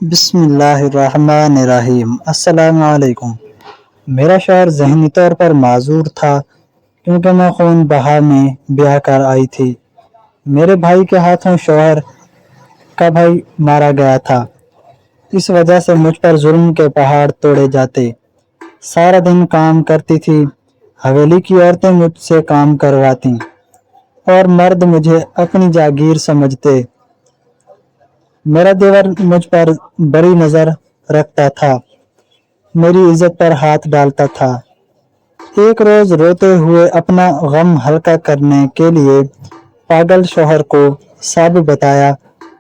بسم اللہ الرحمن الرحیم۔ السلام علیکم۔ میرا شوہر ذہنی طور پر معذور تھا کیونکہ میں خون بہا میں بیاہ کر آئی تھی۔ میرے بھائی کے ہاتھوں شوہر کا بھائی مارا گیا تھا۔ اس وجہ سے مجھ پر ظلم کے پہاڑ توڑے جاتے۔ سارا دن کام کرتی تھی۔ حویلی کی عورتیں مجھ سے کام کرواتی اور مرد مجھے اپنی جاگیر سمجھتے۔ میرا دیور مجھ پر بری نظر رکھتا تھا، میری عزت پر ہاتھ ڈالتا تھا۔ ایک روز روتے ہوئے اپنا غم ہلکا کرنے کے لیے پاگل شوہر کو سب بتایا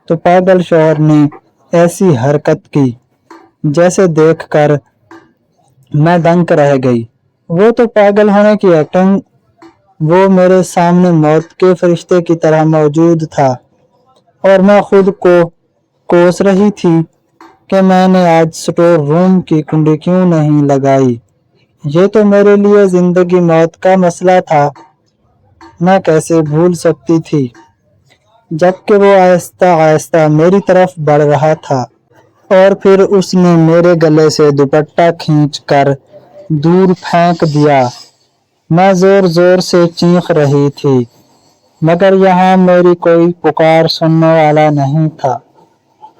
تو پاگل شوہر نے ایسی حرکت کی جیسے دیکھ کر میں دنگ رہ گئی۔ وہ تو پاگل ہونے کی ایکٹنگ، وہ میرے سامنے موت کے فرشتے کی طرح موجود تھا اور میں خود کو کوس رہی تھی کہ میں نے آج سٹور روم کی کنڈی کیوں نہیں لگائی۔ یہ تو میرے لیے زندگی موت کا مسئلہ تھا، میں کیسے بھول سکتی تھی، جبکہ وہ آہستہ آہستہ میری طرف بڑھ رہا تھا اور پھر اس نے میرے گلے سے دوپٹہ کھینچ کر دور پھینک دیا۔ میں زور زور سے چیخ رہی تھی مگر یہاں میری کوئی پکار سننے والا نہیں تھا،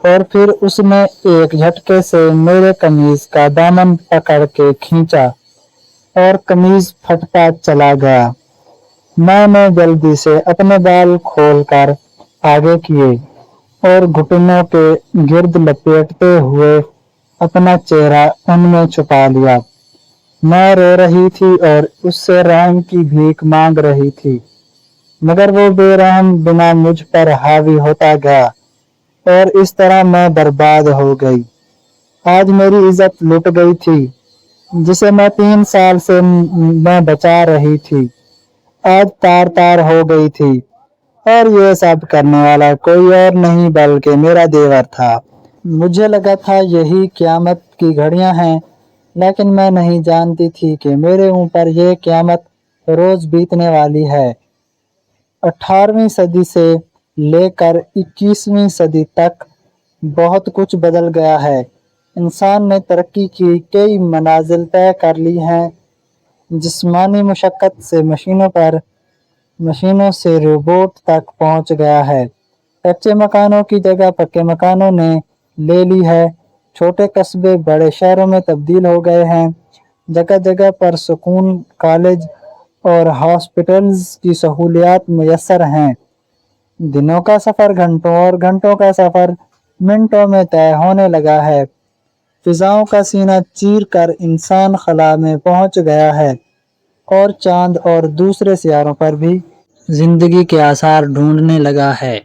اور پھر اس نے ایک جھٹکے سے میرے قمیض کا دامن پکڑ کے کھینچا اور قمیض پھٹتا چلا گیا۔ میں نے جلدی سے اپنے بال کھول کر آگے کیے اور گھٹنوں کے گرد لپیٹتے ہوئے اپنا چہرہ ان میں چھپا لیا۔ میں رو رہی تھی اور اس سے رحم کی بھیک مانگ رہی تھی مگر وہ بے رحم بنا مجھ پر حاوی ہوتا گیا اور اس طرح میں برباد ہو گئی۔ آج میری عزت لٹ گئی تھی جسے میں 3 سال سے میں بچا رہی تھی، آج تار تار ہو گئی تھی، اور یہ سب کرنے والا کوئی اور نہیں بلکہ میرا دیور تھا۔ مجھے لگا تھا یہی قیامت کی گھڑیاں ہیں، لیکن میں نہیں جانتی تھی کہ میرے اوپر یہ قیامت روز بیتنے والی ہے۔ 18ویں صدی سے لے کر 21ویں صدی تک بہت کچھ بدل گیا ہے۔ انسان نے ترقی کی کئی منازل طے کر لی ہیں، جسمانی مشقت سے مشینوں سے روبوٹ تک پہنچ گیا ہے۔ کچے مکانوں کی جگہ پکے مکانوں نے لے لی ہے، چھوٹے قصبے بڑے شہروں میں تبدیل ہو گئے ہیں، جگہ جگہ پر سکول، کالج اور ہاسپٹلز کی سہولیات میسر ہیں۔ دنوں کا سفر گھنٹوں اور گھنٹوں کا سفر منٹوں میں طے ہونے لگا ہے۔ فضاؤں کا سینہ چیر کر انسان خلا میں پہنچ گیا ہے اور چاند اور دوسرے سیاروں پر بھی زندگی کے آثار ڈھونڈنے لگا ہے۔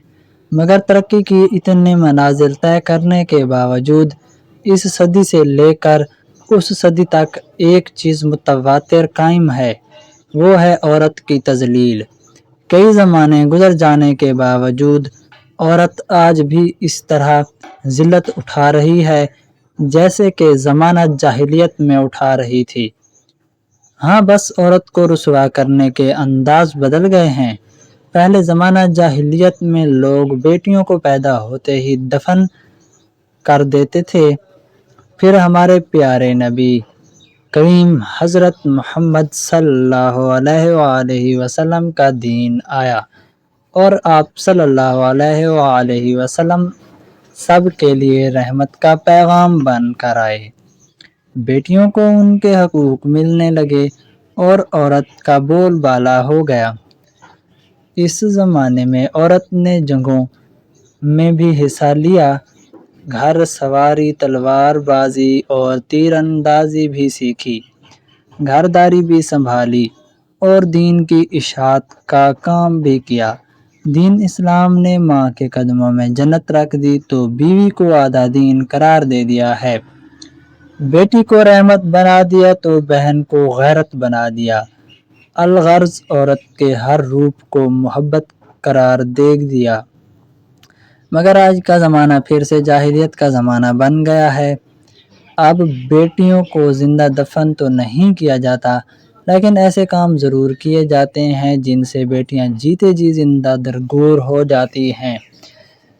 مگر ترقی کی اتنے منازل طے کرنے کے باوجود اس صدی سے لے کر اس صدی تک ایک چیز متواتر قائم ہے، وہ ہے عورت کی تذلیل۔ کئی زمانے گزر جانے کے باوجود عورت آج بھی اس طرح ذلت اٹھا رہی ہے جیسے کہ زمانہ جاہلیت میں اٹھا رہی تھی۔ ہاں، بس عورت کو رسوا کرنے کے انداز بدل گئے ہیں۔ پہلے زمانہ جاہلیت میں لوگ بیٹیوں کو پیدا ہوتے ہی دفن کر دیتے تھے، پھر ہمارے پیارے نبی کریم حضرت محمد صلی اللہ علیہ وآلہ وسلم کا دین آیا اور آپ صلی اللہ علیہ وآلہ وسلم سب کے لیے رحمت کا پیغام بن کر آئے۔ بیٹیوں کو ان کے حقوق ملنے لگے اور عورت کا بول بالا ہو گیا۔ اس زمانے میں عورت نے جنگوں میں بھی حصہ لیا، گھڑ سواری، تلوار بازی اور تیر اندازی بھی سیکھی، گھرداری بھی سنبھالی اور دین کی اشاعت کا کام بھی کیا۔ دین اسلام نے ماں کے قدموں میں جنت رکھ دی تو بیوی کو آدھا دین قرار دے دیا ہے، بیٹی کو رحمت بنا دیا تو بہن کو غیرت بنا دیا، الغرض عورت کے ہر روپ کو محبت قرار دے دیا۔ مگر آج کا زمانہ پھر سے جاہلیت کا زمانہ بن گیا ہے۔ اب بیٹیوں کو زندہ دفن تو نہیں کیا جاتا، لیکن ایسے کام ضرور کیے جاتے ہیں جن سے بیٹیاں جیتے جی زندہ درگور ہو جاتی ہیں۔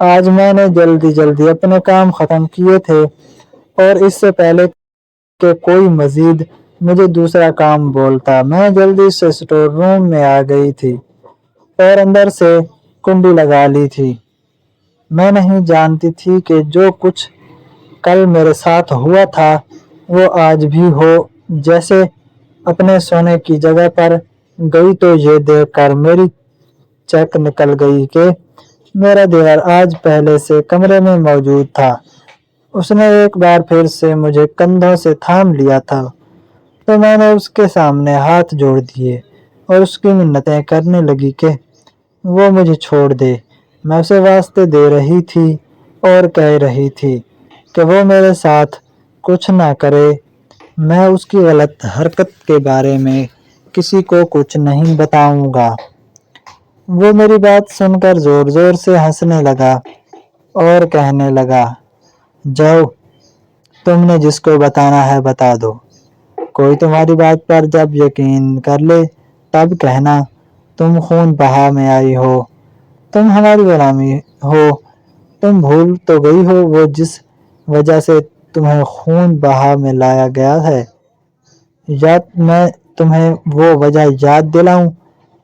آج میں نے جلدی جلدی اپنے کام ختم کیے تھے اور اس سے پہلے کہ کوئی مزید مجھے دوسرا کام بولتا میں جلدی سے اسٹور روم میں آ گئی تھی اور اندر سے کنڈی لگا لی تھی۔ میں نہیں جانتی تھی کہ جو کچھ کل میرے ساتھ ہوا تھا وہ آج بھی ہو جیسے اپنے سونے کی جگہ پر گئی تو یہ دیکھ کر میری چیک نکل گئی کہ میرا دیور آج پہلے سے کمرے میں موجود تھا۔ اس نے ایک بار پھر سے مجھے کندھوں سے تھام لیا تھا تو میں نے اس کے سامنے ہاتھ جوڑ دیے اور اس کی منتیں کرنے لگی کہ وہ مجھے چھوڑ دے۔ میں اسے واسطے دے رہی تھی اور کہہ رہی تھی کہ وہ میرے ساتھ کچھ نہ کرے۔ میں اس کی غلط حرکت کے بارے میں کسی کو کچھ نہیں بتاؤں گا۔ وہ میری بات سن کر زور زور سے ہنسنے لگا اور کہنے لگا، جاؤ تم نے جس کو بتانا ہے بتا دو۔ کوئی تمہاری بات پر جب یقین کر لے تب کہنا تم خون بہا میں آئی ہو، تم ہماری غلامی ہو۔ تم بھول تو گئی ہو وہ جس وجہ سے تمہیں خون بہا میں لایا گیا ہے، یا میں تمہیں وہ وجہ یاد دلاؤں؟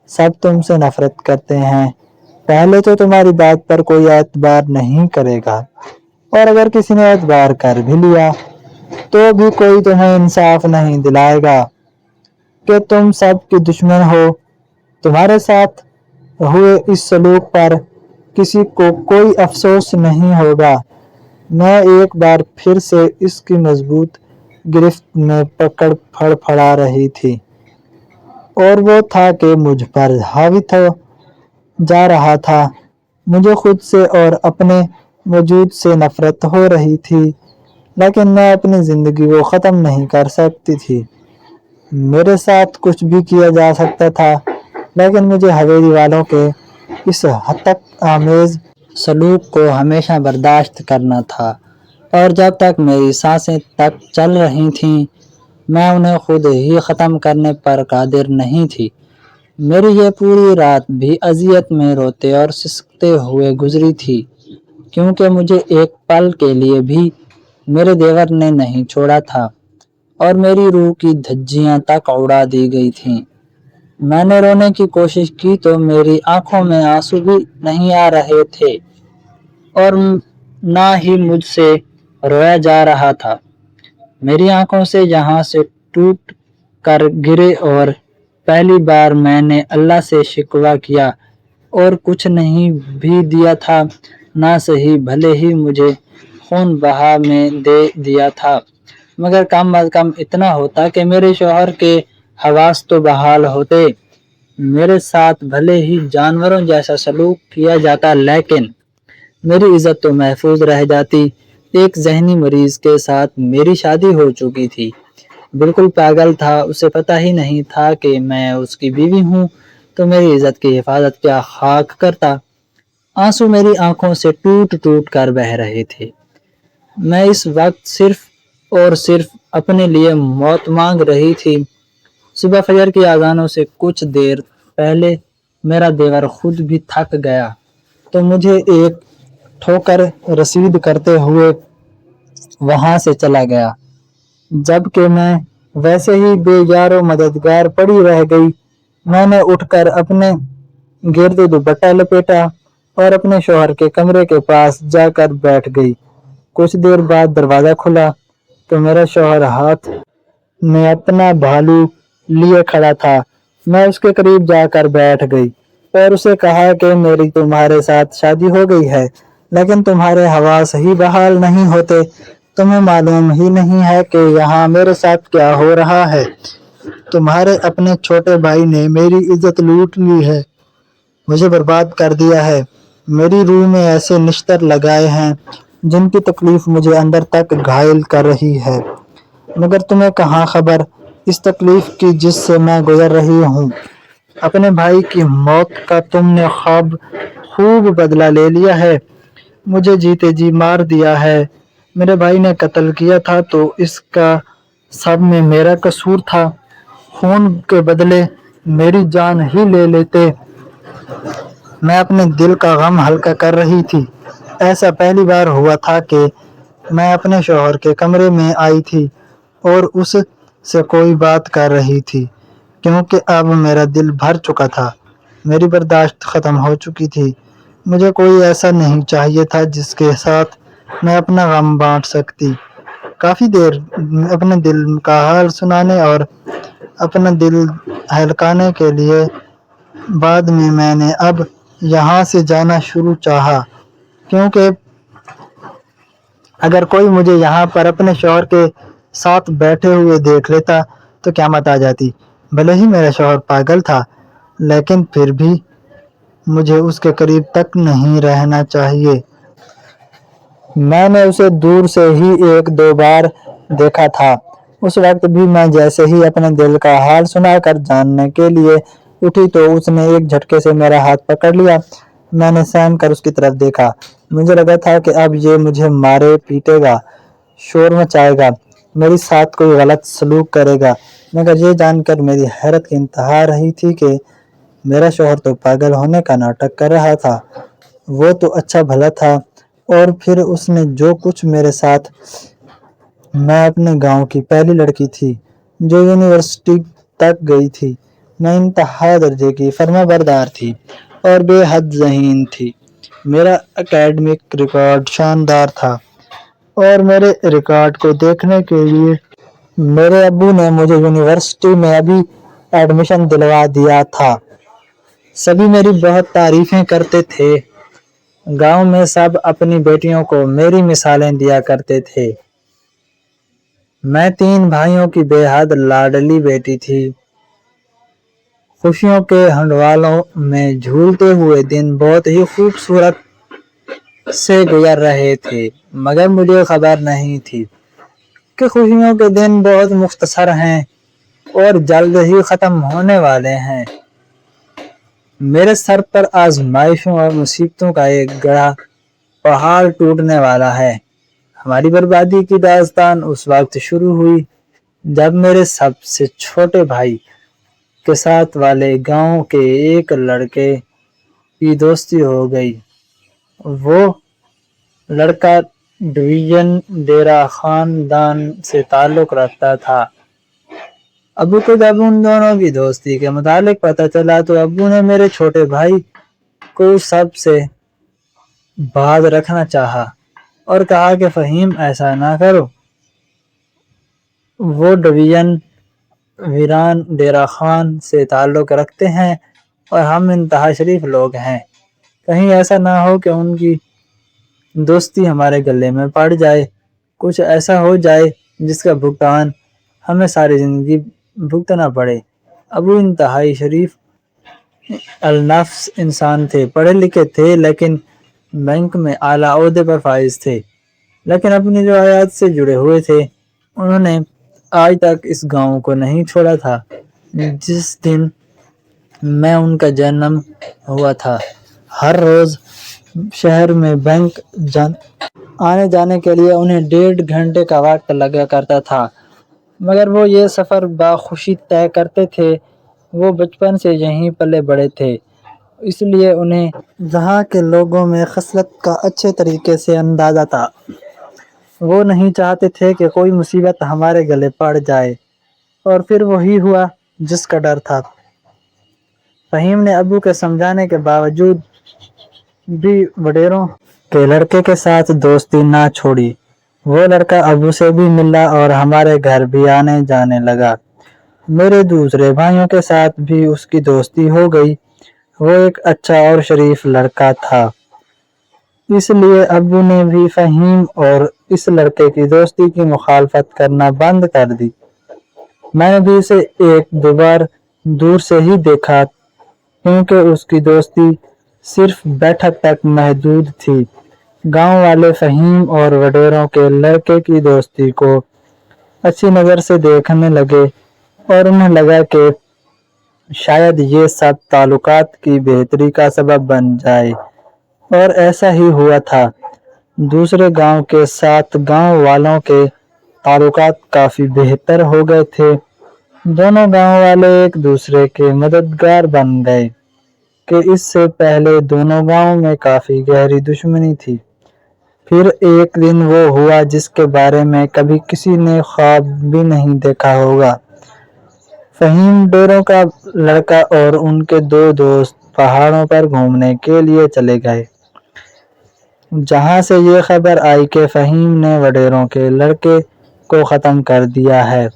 سب تم سے نفرت کرتے ہیں۔ پہلے تو تمہاری بات پر کوئی اعتبار نہیں کرے گا، اور اگر کسی نے اعتبار کر بھی لیا تو بھی کوئی تمہیں انصاف نہیں دلائے گا کہ تم سب کی دشمن ہو۔ تمہارے ساتھ ہوئے اس سلوک پر کسی کو کوئی افسوس نہیں ہوگا۔ میں ایک بار پھر سے اس کی مضبوط گرفت میں پکڑ پھڑا رہی تھی اور وہ تھا کہ مجھ پر حاوی ہو جا رہا تھا۔ مجھے خود سے اور اپنے وجود سے نفرت ہو رہی تھی، لیکن میں اپنی زندگی کو ختم نہیں کر سکتی تھی۔ میرے ساتھ کچھ بھی کیا جا سکتا تھا، لیکن مجھے حویلی والوں کے اس ہتک آمیز سلوک کو ہمیشہ برداشت کرنا تھا، اور جب تک میری سانسیں تک چل رہی تھیں میں انہیں خود ہی ختم کرنے پر قادر نہیں تھی۔ میری یہ پوری رات بھی اذیت میں روتے اور سسکتے ہوئے گزری تھی، کیونکہ مجھے ایک پل کے لیے بھی میرے دیور نے نہیں چھوڑا تھا اور میری روح کی دھجیاں تک اڑا دی گئی تھیں۔ میں نے رونے کی کوشش کی تو میری آنکھوں میں آنسو بھی نہیں آ رہے تھے اور نہ ہی مجھ سے رویا جا رہا تھا۔ میری آنکھوں سے یہاں سے ٹوٹ کر گرے اور پہلی بار میں نے اللہ سے شکوہ کیا اور کچھ نہیں بھی دیا تھا، نہ صحیح بھلے ہی مجھے خون بہا میں دے دیا تھا، مگر کم از کم اتنا ہوتا کہ میرے شوہر کے حواس تو بحال ہوتے۔ میرے ساتھ بھلے ہی جانوروں جیسا سلوک کیا جاتا لیکن میری عزت تو محفوظ رہ جاتی۔ ایک ذہنی مریض کے ساتھ میری شادی ہو چکی تھی، بالکل پاگل تھا، اسے پتہ ہی نہیں تھا کہ میں اس کی بیوی ہوں تو میری عزت کی حفاظت کیا خاک کرتا۔ آنسو میری آنکھوں سے ٹوٹ ٹوٹ کر بہہ رہے تھے۔ میں اس وقت صرف اور صرف اپنے لیے موت مانگ رہی تھی۔ صبح فجر کی اذانوں سے کچھ دیر پہلے میرا دیور خود بھی تھک گیا تو مجھے ایک ٹھوکر رسید کرتے ہوئے وہاں سے چلا گیا، جبکہ میں ویسے ہی بے یار و مددگار پڑی رہ گئی۔ میں نے اٹھ کر اپنے گرد دوپٹہ لپیٹا اور اپنے شوہر کے کمرے کے پاس جا کر بیٹھ گئی۔ کچھ دیر بعد دروازہ کھلا تو میرا شوہر ہاتھ میں اپنا بھالو لیے کھڑا تھا۔ میں اس کے قریب جا کر بیٹھ گئی اور اسے کہا کہ میری تمہارے ساتھ شادی ہو گئی ہے، لیکن تمہارے حواس ہی بحال نہیں ہوتے۔ تمہیں معلوم ہی نہیں ہے کہ یہاں میرے ساتھ کیا ہو رہا ہے۔ تمہارے اپنے چھوٹے بھائی نے میری عزت لوٹ لی ہے، مجھے برباد کر دیا ہے، میری روح میں ایسے نشتر لگائے ہیں جن کی تکلیف مجھے اندر تک گھائل کر رہی ہے، مگر تمہیں کہاں خبر اس تکلیف کی جس سے میں گزر رہی ہوں۔ اپنے بھائی کی موت کا تم نے خوب بدلہ لے لیا ہے، مجھے جیتے جی مار دیا ہے۔ میرے بھائی نے قتل کیا تھا تو اس کا سب میں میرا قصور تھا، خون کے بدلے میری جان ہی لے لیتے۔ میں اپنے دل کا غم ہلکا کر رہی تھی ایسا پہلی بار ہوا تھا کہ میں اپنے شوہر کے کمرے میں آئی تھی اور اس سے کوئی بات کر رہی تھی، کیونکہ اب میرا دل بھر چکا تھا، میری برداشت ختم ہو چکی تھی۔ مجھے کوئی ایسا نہیں چاہیے تھا جس کے ساتھ میں اپنا غم بانٹ سکتی۔ کافی دیر اپنے دل کا حال سنانے اور اپنا دل ہلکانے کے لیے بعد میں نے اب یہاں سے جانا شروع چاہا، کیونکہ اگر کوئی مجھے یہاں پر اپنے شوہر کے ساتھ بیٹھے ہوئے دیکھ لیتا تو قیامت آ جاتی۔ بھلے ہی میرا شوہر پاگل تھا، لیکن پھر بھی مجھے اس کے قریب تک نہیں رہنا چاہیے۔ میں نے اسے دور سے ہی ایک دو بار دیکھا تھا۔ اس وقت بھی میں جیسے ہی اپنے دل کا حال سنا کر جاننے کے لیے اٹھی تو اس نے ایک جھٹکے سے میرا ہاتھ پکڑ لیا۔ میں نے سہم کر اس کی طرف دیکھا۔ مجھے لگا تھا کہ اب یہ مجھے مارے پیٹے گا، شور مچائے گا، میری ساتھ کوئی غلط سلوک کرے گا، مگر یہ جان کر میری حیرت کی انتہا رہی تھی کہ میرا شوہر تو پاگل ہونے کا ناٹک کر رہا تھا، وہ تو اچھا بھلا تھا۔ اور پھر اس نے جو کچھ میرے ساتھ، میں اپنے گاؤں کی پہلی لڑکی تھی جو یونیورسٹی تک گئی تھی، میں انتہا درجے کی فرما بردار تھی اور بے حد ذہین تھی، میرا اکیڈمک ریکارڈ شاندار تھا، اور میرے ریکارڈ کو دیکھنے کے لیے میرے ابو نے مجھے یونیورسٹی میں ابھی ایڈمیشن دلوا دیا تھا۔ سبھی میری بہت تعریفیں کرتے تھے، گاؤں میں سب اپنی بیٹیوں کو میری مثالیں دیا کرتے تھے۔ میں 3 بھائیوں کی بے حد لاڈلی بیٹی تھی۔ خوشیوں کے ہنڈوالوں میں جھولتے ہوئے دن بہت ہی خوبصورت سے گزر رہے تھے، مگر مجھے خبر نہیں تھی کہ خوشیوں کے دن بہت مختصر ہیں اور جلد ہی ختم ہونے والے ہیں۔ میرے سر پر آزمائشوں اور مصیبتوں کا ایک گڑھا پہاڑ ٹوٹنے والا ہے۔ ہماری بربادی کی داستان اس وقت شروع ہوئی جب میرے سب سے چھوٹے بھائی کے ساتھ والے گاؤں کے ایک لڑکے کی دوستی ہو گئی۔ وہ لڑکا ڈویژن ڈیرا خاندان سے تعلق رکھتا تھا۔ ابو کو جب ان دونوں کی دوستی کے متعلق پتہ چلا تو ابو نے میرے چھوٹے بھائی کو سب سے باز رکھنا چاہا اور کہا کہ فہیم ایسا نہ کرو، وہ ڈویژن ویران ڈیرا خان سے تعلق رکھتے ہیں اور ہم انتہا شریف لوگ ہیں، کہیں ایسا نہ ہو کہ ان کی دوستی ہمارے گلے میں پڑ جائے، کچھ ایسا ہو جائے جس کا بھگتان ہمیں ساری زندگی بھگتنا پڑے۔ ابو انتہائی شریف النفس انسان تھے، پڑھے لکھے تھے، لیکن بینک میں اعلیٰ عہدے پر فائز تھے، لیکن اپنی روایات سے جڑے ہوئے تھے۔ انہوں نے آج تک اس گاؤں کو نہیں چھوڑا تھا جس دن میں ان کا جنم ہوا تھا۔ ہر روز شہر میں بینک آنے جانے کے لیے انہیں 1.5 گھنٹے کا وقت لگا کرتا تھا، مگر وہ یہ سفر باخوشی طے کرتے تھے۔ وہ بچپن سے یہیں پلے بڑھے تھے، اس لیے انہیں یہاں کے لوگوں میں خصلت کا اچھے طریقے سے اندازہ تھا۔ وہ نہیں چاہتے تھے کہ کوئی مصیبت ہمارے گلے پڑ جائے، اور پھر وہی ہوا جس کا ڈر تھا۔ فہیم نے ابو کے سمجھانے کے باوجود بھی وڈیروں کے لڑکے کے ساتھ دوستی نہ چھوڑی۔ وہ لڑکا ابو سے بھی ملا اور ہمارے گھر بھی آنے جانے لگا۔ میرے دوسرے بھائیوں کے ساتھ بھی اس کی دوستی ہو گئی۔ وہ ایک اچھا اور شریف لڑکا تھا، اس لیے ابو نے بھی فہیم اور اس لڑکے کی دوستی کی مخالفت کرنا بند کر دی۔ میں نے بھی اسے 1-2 بار دور سے ہی دیکھا، کیونکہ اس کی دوستی صرف بیٹھک تک محدود تھی۔ گاؤں والے فہیم اور وڈیروں کے لڑکے کی دوستی کو اچھی نظر سے دیکھنے لگے اور انہیں لگا کہ شاید یہ سب تعلقات کی بہتری کا سبب بن جائے، اور ایسا ہی ہوا تھا۔ دوسرے گاؤں کے ساتھ گاؤں والوں کے تعلقات کافی بہتر ہو گئے تھے۔ دونوں گاؤں والے ایک دوسرے کے مددگار بن گئے کہ اس سے پہلے دونوں گاؤں میں کافی گہری دشمنی تھی۔ پھر ایک دن وہ ہوا جس کے بارے میں کبھی کسی نے خواب بھی نہیں دیکھا ہوگا۔ فہیم ڈیروں کا لڑکا اور ان کے دو دوست پہاڑوں پر گھومنے کے لیے چلے گئے، جہاں سے یہ خبر آئی کہ فہیم نے وڈیروں کے لڑکے کو ختم کر دیا ہے۔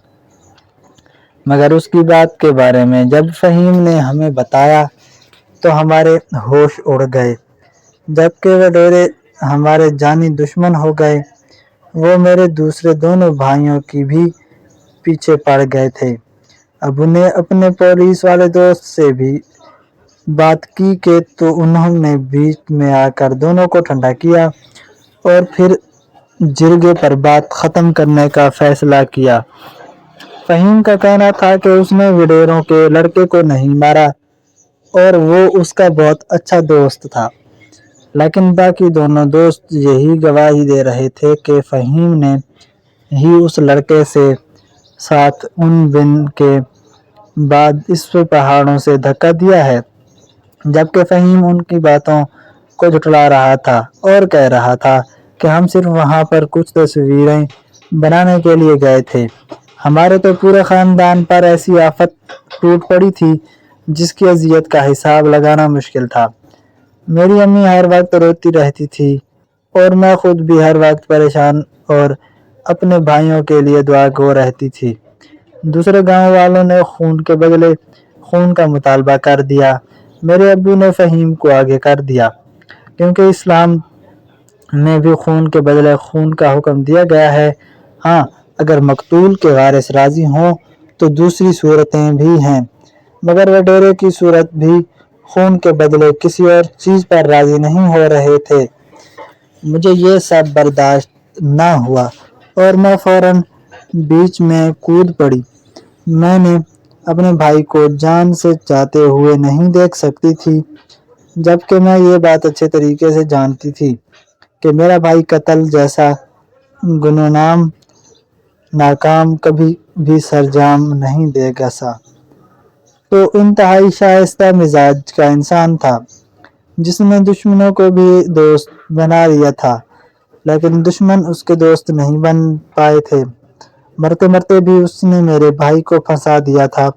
مگر اس کی بات کے بارے میں جب فہیم نے ہمیں بتایا تو ہمارے ہوش اڑ گئے، جبکہ وڈیرے ہمارے جانی دشمن ہو گئے۔ وہ میرے دوسرے دونوں بھائیوں کی بھی پیچھے پڑ گئے تھے۔ ابو نے اپنے پولیس والے دوست سے بھی بات کی کہ تو انہوں نے بیچ میں آ کر دونوں کو ٹھنڈا کیا اور پھر جرگے پر بات ختم کرنے کا فیصلہ کیا۔ فہیم کا کہنا تھا کہ اس نے وڈیروں کے لڑکے کو نہیں مارا اور وہ اس کا بہت اچھا دوست تھا، لیکن باقی دونوں دوست یہی گواہی دے رہے تھے کہ فہیم نے ہی اس لڑکے سے ساتھ ان دن کے بعد اس پہاڑوں سے دھکا دیا ہے، جبکہ فہیم ان کی باتوں کو جھٹلا رہا تھا اور کہہ رہا تھا کہ ہم صرف وہاں پر کچھ تصویریں بنانے کے لیے گئے تھے۔ ہمارے تو پورے خاندان پر ایسی آفت ٹوٹ پڑی تھی جس کی اذیت کا حساب لگانا مشکل تھا۔ میری امی ہر وقت روتی رہتی تھی اور میں خود بھی ہر وقت پریشان اور اپنے بھائیوں کے لیے دعا گو رہتی تھی۔ دوسرے گاؤں والوں نے خون کے بدلے خون کا مطالبہ کر دیا۔ میرے ابو نے فہیم کو آگے کر دیا، کیونکہ اسلام میں بھی خون کے بدلے خون کا حکم دیا گیا ہے۔ ہاں، اگر مقتول کے وارث راضی ہوں تو دوسری صورتیں بھی ہیں، مگر وڈیرے کی صورت بھی خون کے بدلے کسی اور چیز پر راضی نہیں ہو رہے تھے۔ مجھے یہ سب برداشت نہ ہوا اور میں فوراً بیچ میں کود پڑی۔ میں نے اپنے بھائی کو جان سے جاتے ہوئے نہیں دیکھ سکتی تھی، جبکہ میں یہ بات اچھے طریقے سے جانتی تھی کہ میرا بھائی قتل جیسا گناہ ناکام کبھی بھی سرانجام نہیں دے گا سا۔ تو انتہائی شائستہ مزاج کا انسان تھا، جس نے دشمنوں کو بھی دوست بنا لیا تھا، لیکن دشمن اس کے دوست نہیں بن پائے تھے۔ مرتے مرتے بھی اس نے میرے بھائی کو پھنسا دیا تھا۔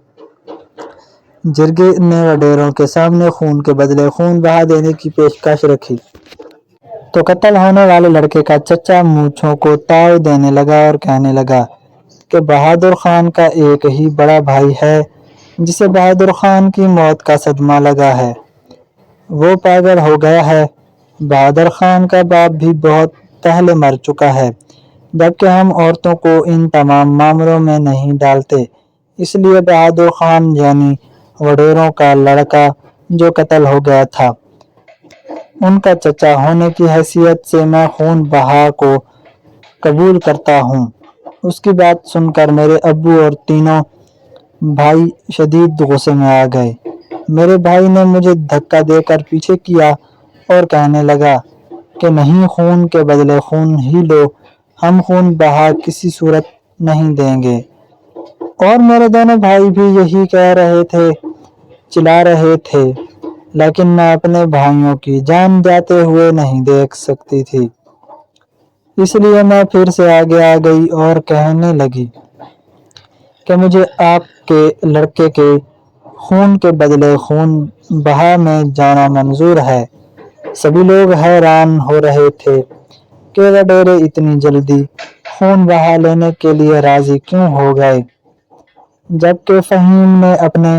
جرگے نے وڈیروں کے سامنے خون کے بدلے خون بہا دینے کی پیشکش رکھی تو قتل ہونے والے لڑکے کا چچا مونچھوں کو تاؤ دینے لگا اور کہنے لگا کہ بہادر خان کا ایک ہی بڑا بھائی ہے جسے بہادر خان کی موت کا صدمہ لگا ہے، وہ پاگل ہو گیا ہے۔ بہادر خان کا باپ بھی بہت پہلے مر چکا ہے، جبکہ ہم عورتوں کو ان تمام معاملوں میں نہیں ڈالتے، اس لیے بہادر خان یعنی وڈیروں کا لڑکا جو قتل ہو گیا تھا، ان کا چچا ہونے کی حیثیت سے میں خون بہا کو قبول کرتا ہوں۔ اس کی بات سن کر میرے ابو اور تینوں بھائی شدید غصے میں آ گئے۔ میرے بھائی نے مجھے دھکا دے کر پیچھے کیا اور کہنے لگا کہ نہیں، خون کے بدلے خون ہی لو، ہم خون بہا کسی صورت نہیں دیں گے۔ اور میرے دونوں بھائی بھی یہی کہہ رہے تھے، چلا رہے تھے، لیکن میں اپنے بھائیوں کی جان جاتے ہوئے نہیں دیکھ سکتی تھی، اس لیے میں پھر سے آگے آ گئی اور کہنے لگی کہ مجھے آپ کے لڑکے کے خون کے بدلے خون بہا میں جانا منظور ہے۔ سبھی لوگ حیران ہو رہے تھے کہ وڈیرے اتنی جلدی خون بہا لینے کے لیے راضی کیوں ہو گئے، جبکہ فہیم نے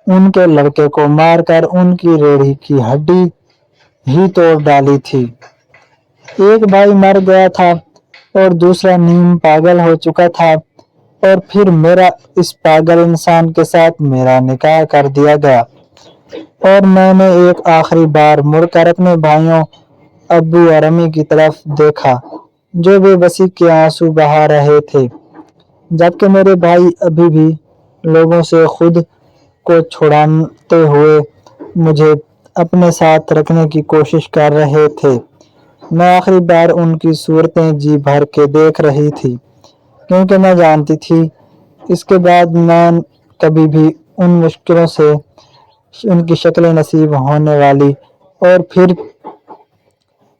ان کے لڑکے کو مار کر ان کی ریڑھ کی ہڈی ہی توڑ ڈالی تھی۔ ایک بھائی مر گیا تھا اور دوسرا نیم پاگل ہو چکا تھا، اور پھر میرا اس پاگل انسان کے ساتھ میرا نکاح کر دیا گیا، اور میں نے ایک آخری بار مڑ کر اپنے بھائیوں ابو اور امی کی طرف دیکھا جو بے بسی کے آنسو بہا رہے تھے، جبکہ میرے بھائی ابھی بھی لوگوں سے خود کو چھڑاتے ہوئے مجھے اپنے ساتھ رکھنے کی کوشش کر رہے تھے۔ میں آخری بار ان کی صورتیں جی بھر کے دیکھ رہی تھی، کیونکہ میں جانتی تھی اس کے بعد میں کبھی بھی ان مشکلوں سے ان کی شکل نصیب ہونے والی اور پھر